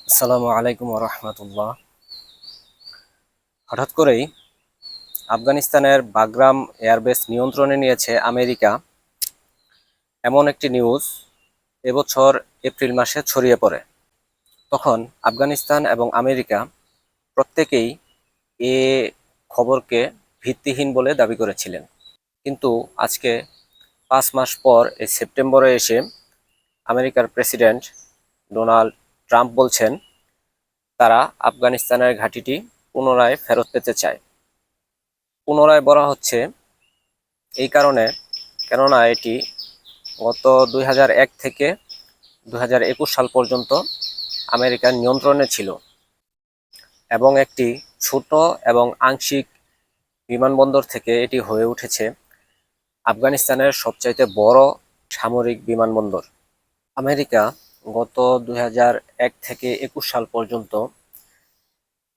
আসসালামু আলাইকুম রহমতুল্লাহ। হঠাৎ করেই আফগানিস্তানের বাগরাম এয়ারবেস নিয়ন্ত্রণে নিয়েছে আমেরিকা, এমন একটি নিউজ এবছর এপ্রিল মাসে ছড়িয়ে পড়ে। তখন আফগানিস্তান এবং আমেরিকা প্রত্যেকেই এ খবরকে ভিত্তিহীন বলে দাবি করেছিলেন। কিন্তু আজকে 5 মাস পর এই সেপ্টেম্বরে এসে আমেরিকার প্রেসিডেন্ট ডোনাল্ড ট্রাম্প বলছেন তারা আফগানিস্তানের ঘাঁটিটি পুনরায় ফেরত পেতে চায়। পুনরায় বলা হচ্ছে এই কারণে, কেননা এটি গত 2001 থেকে 2021 সাল পর্যন্ত আমেরিকার নিয়ন্ত্রণে ছিল এবং একটি ছোট এবং আংশিক বিমানবন্দর থেকে এটি হয়ে উঠেছে আফগানিস্তানের সবচাইতে বড় সামরিক বিমানবন্দর। আমেরিকা গত 2001 থেকে 21 সাল পর্যন্ত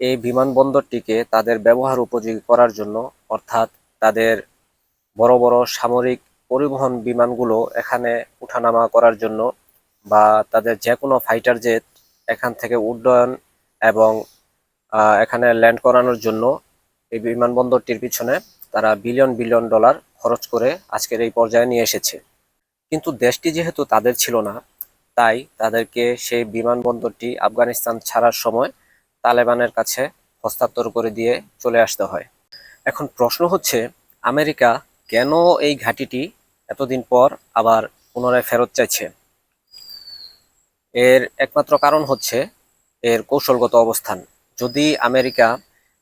এই বিমানবন্দরটিকে তাদের ব্যবহার উপযোগী করার জন্য, অর্থাৎ তাদের বড় বড় সামরিক পরিবহন বিমানগুলো এখানে উঠানামা করার জন্য বা তাদের যে কোনো ফাইটার জেট এখান থেকে উড্ডয়ন এবং এখানে ল্যান্ড করানোর জন্য এই বিমানবন্দরটির পিছনে তারা বিলিয়ন বিলিয়ন ডলার খরচ করে আজকের এই পর্যায়ে নিয়ে এসেছে। কিন্তু দেশটি যেহেতু তাদের ছিল না, তাই তাদেরকে সেই বিমানবন্দরটি আফগানিস্তান ছাড়ার সময় তালেবানের কাছে হস্তান্তর করে দিয়ে চলে আসতে হয়। এখন প্রশ্ন হচ্ছে, আমেরিকা কেন এই ঘাঁটিটি এতদিন পর আবার পুনরায় ফেরত চাইছে? এর একমাত্র কারণ হচ্ছে এর কৌশলগত অবস্থান। যদি আমেরিকা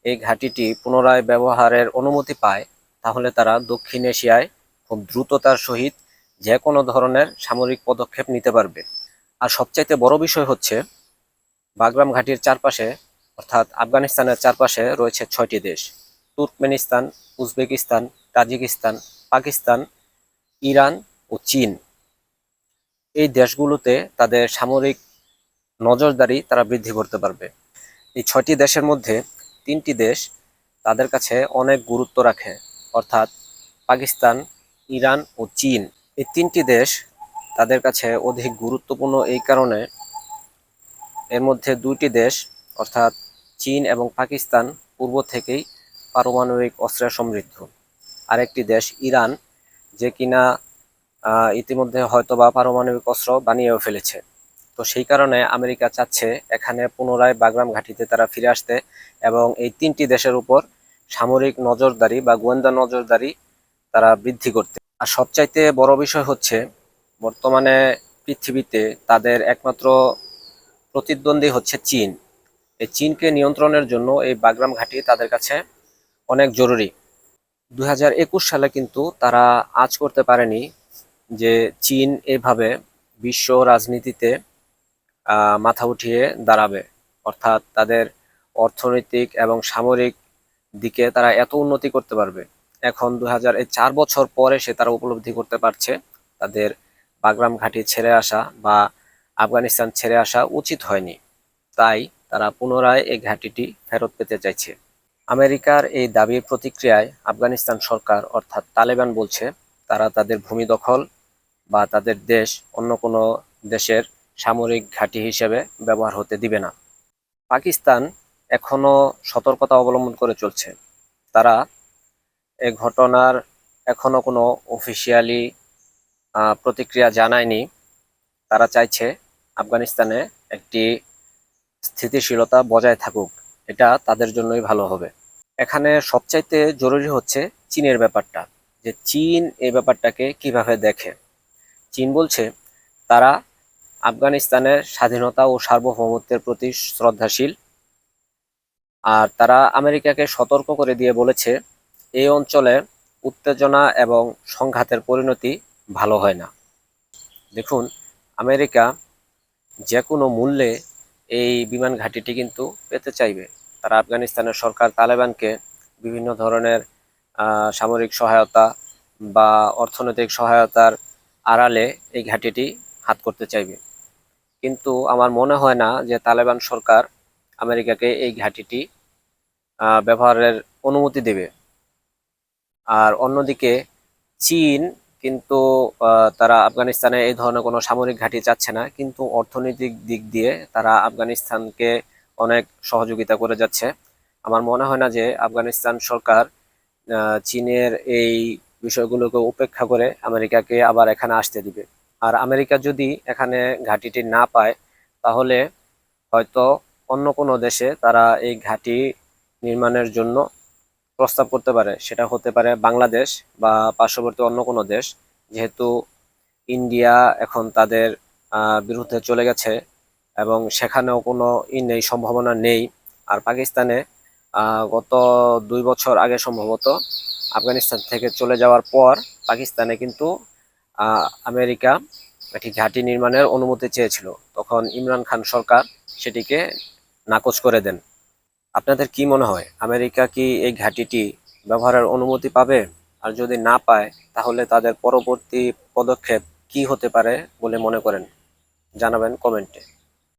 এই ঘাঁটিটি পুনরায় ব্যবহারের অনুমতি পায়, তাহলে তারা দক্ষিণ এশিয়ায় খুব দ্রুততার সহিত যে কোনো ধরনের সামরিক পদক্ষেপ নিতে পারবে। আর সবচাইতে বড় বিষয় হচ্ছে, বাগরাম ঘাঁটির চারপাশে, অর্থাৎ আফগানিস্তানের চারপাশে রয়েছে 6টি দেশ: Turkmenistan, Uzbekistan, Tajikistan, Pakistan, Iran ও চীন। এই দেশগুলোতে তাদের সামরিক নজরদারি তারা বৃদ্ধি করতে পারবে। এই 6টি দেশের মধ্যে 3টি দেশ তাদের কাছে অনেক গুরুত্ব রাখে, অর্থাৎ পাকিস্তান, ইরান ও চীন। এই 3টি দেশ তাদের কাছে অধিক গুরুত্বপূর্ণ এই কারণে, এর মধ্যে 2টি দেশ অর্থাৎ চীন এবং পাকিস্তান পূর্ব থেকেই পারমাণবিক অস্ত্রে সমৃদ্ধ। আরেকটি দেশ ইরান, যে কিনা ইতিমধ্যে হয়তোবা পারমাণবিক অস্ত্র বানিয়েও ফেলেছে। তো সেই কারণে আমেরিকা চাচ্ছে এখানে পুনরায় বাগরাম ঘাঁটিতে তারা ফিরে আসতে এবং এই 3টি দেশের উপর সামরিক নজরদারি বা গোয়েন্দা নজরদারি তারা বৃদ্ধি করতে। আর সবচাইতে বড় বিষয় হচ্ছে, বর্তমানে পৃথিবীতে তাদের একমাত্র প্রতিদ্বন্দ্বী হচ্ছে চীন। এই চীনকে নিয়ন্ত্রণের জন্য এই বাগরাম ঘাঁটি তাদের কাছে অনেক জরুরি। 2021 সালে কিন্তু তারা আঁচ করতে পারেনি যে চীন এভাবে বিশ্ব রাজনীতিতে মাথা উঠিয়ে দাঁড়াবে, অর্থাৎ তাদের অর্থনৈতিক এবং সামরিক দিকে তারা এত উন্নতি করতে পারবে। এখন 4 বছর পরে সে তারা উপলব্ধি করতে পারছে তাদের বাগরাম ঘাঁটি ছেড়ে আসা বা আফগানিস্তান ছেড়ে আসা উচিত হয়নি। তাই তারা পুনরায় এই ঘাঁটিটি ফেরত পেতে চাইছে। আমেরিকার এই দাবির প্রতিক্রিয়ায় আফগানিস্তান সরকার অর্থাৎ তালেবান বলছে তারা তাদের ভূমি দখল বা তাদের দেশ অন্য কোনো দেশের সামরিক ঘাঁটি হিসেবে ব্যবহার হতে দিবে না। পাকিস্তান এখনো সতর্কতা অবলম্বন করে চলছে। তারা এ ঘটনার এখনো কোনো অফিসিয়ালি প্রতিক্রিয়া জানায়নি। তারা চাইছে আফগানিস্তানে একটি স্থিতিশীলতা বজায় থাকুক, এটা তাদের জন্যই ভালো হবে। এখানে সবচাইতে জরুরি হচ্ছে চীনের ব্যাপারটা, যে চীন এই ব্যাপারটাকে কিভাবে দেখে। চীন বলছে তারা আফগানিস্তানের স্বাধীনতা ও সার্বভৌমত্বের প্রতি শ্রদ্ধাশীল, আর তারা আমেরিকাকে সতর্ক করে দিয়ে বলেছে এই অঞ্চলে উত্তেজনা এবং সংঘাতের পরিণতি ভালো হয় না। দেখুন, আমেরিকা যে কোনো মূল্যে এই বিমান ঘাঁটিটি কিন্তু পেতে চাইবে। তারা আফগানিস্তানের সরকার তালেবানকে বিভিন্ন ধরনের সামরিক সহায়তা বা অর্থনৈতিক সহায়তার আড়ালে এই ঘাঁটিটি হাত করতে চাইবে। কিন্তু আমার মনে হয় না যে তালেবান সরকার আমেরিকাকে এই ঘাঁটিটি ব্যবহারের অনুমতি দেবে। আর অন্যদিকে চীন কিন্তু তারা আফগানিস্তানে এই ধরনের কোনো সামরিক ঘাঁটি চাচ্ছে না, কিন্তু অর্থনৈতিক দিক দিয়ে তারা আফগানিস্তানকে অনেক সহযোগিতা করে যাচ্ছে। আমার মনে হয় না যে আফগানিস্তান সরকার চীনের এই বিষয়গুলোকে উপেক্ষা করে আমেরিকাকে আবার এখানে আসতে দিবে। আর আমেরিকা যদি এখানে ঘাঁটিটি না পায়, তাহলে হয়তো অন্য কোনো দেশে তারা এই ঘাঁটি নির্মাণের জন্য প্রস্তাব করতে পারে। সেটা হতে পারে বাংলাদেশ বা পার্শ্ববর্তী অন্য কোনো দেশ, যেহেতু ইন্ডিয়া এখন তাদের বিরুদ্ধে চলে গেছে এবং সেখানেও কোনো নেই, সম্ভাবনা নেই। আর পাকিস্তানে গত 2 বছর আগে সম্ভবত আফগানিস্তান থেকে চলে যাওয়ার পর পাকিস্তানে কিন্তু আমেরিকা একটি ঘাঁটি নির্মাণের অনুমতি চেয়েছিল, তখন ইমরান খান সরকার সেটিকে নাকচ করে দেন। আপনাদের কি মনে হয়, আমেরিকা কি এই ঘাঁটিটি ব্যবহারের অনুমতি পাবে? আর যদি না পায়, তাহলে তাদের পরবর্তী পদক্ষেপ কি হতে পারে বলে মনে করেন? জানাবেন কমেন্টে।